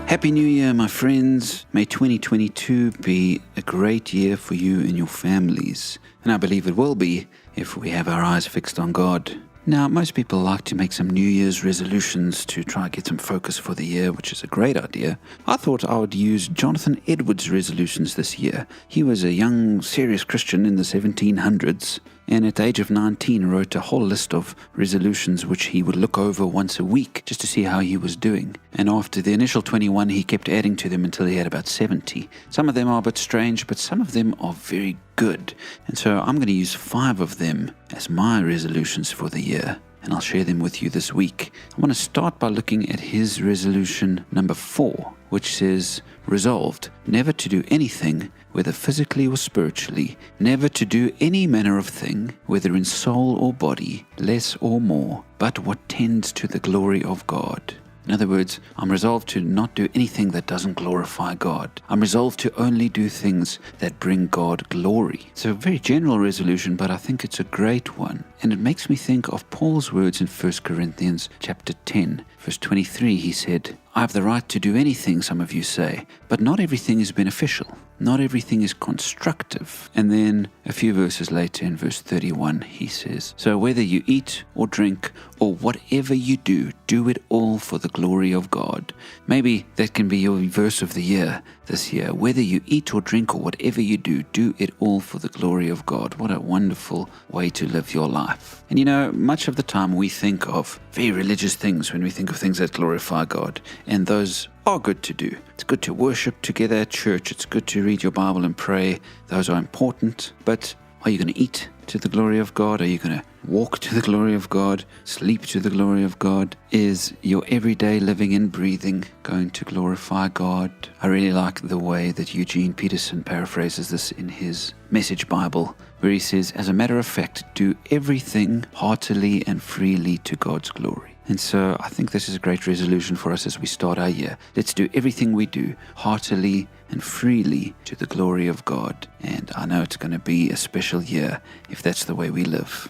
Happy New Year, my friends. May 2022 be a great year for you and your families. And I believe it will be if we have our eyes fixed on God. Now, most people like to make some New Year's resolutions to try and get some focus for the year, which is a great idea. I thought I would use Jonathan Edwards' resolutions this year. He was a young, serious Christian in the 1700s, and at the age of 19 wrote a whole list of resolutions which he would look over once a week just to see how he was doing. And after the initial 21, he kept adding to them until he had about 70. Some of them are a bit strange, but some of them are very good. And so I'm going to use 5 of them as my resolutions for the year, and I'll share them with you this week. I want to start by looking at his resolution number 4, which says, resolved never to do anything, whether physically or spiritually, never to do any manner of thing, whether in soul or body, less or more, but what tends to the glory of God. In other words, I'm resolved to not do anything that doesn't glorify God. I'm resolved to only do things that bring God glory. It's a very general resolution, but I think it's a great one. And it makes me think of Paul's words in 1 Corinthians chapter 10, verse 23. He said, I have the right to do anything, some of you say, but not everything is beneficial. Not everything is constructive. And then a few verses later in verse 31, he says, so whether you eat or drink or whatever you do, do it all for the glory of God. Maybe that can be your verse of the year this year. Whether you eat or drink or whatever you do, do it all for the glory of God. What a wonderful way to live your life. And you know, much of the time we think of very religious things when we think of things that glorify God. And those are good to do. It's good to worship together at church. It's good to read your Bible and pray. Those are important. But are you going to eat to the glory of God? Are you going to walk to the glory of God? Sleep to the glory of God? Is your everyday living and breathing going to glorify God? I really like the way that Eugene Peterson paraphrases this in his Message Bible, where he says, as a matter of fact, do everything heartily and freely to God's glory. And so I think this is a great resolution for us as we start our year. Let's do everything we do heartily and freely to the glory of God. And I know it's going to be a special year if that's the way we live.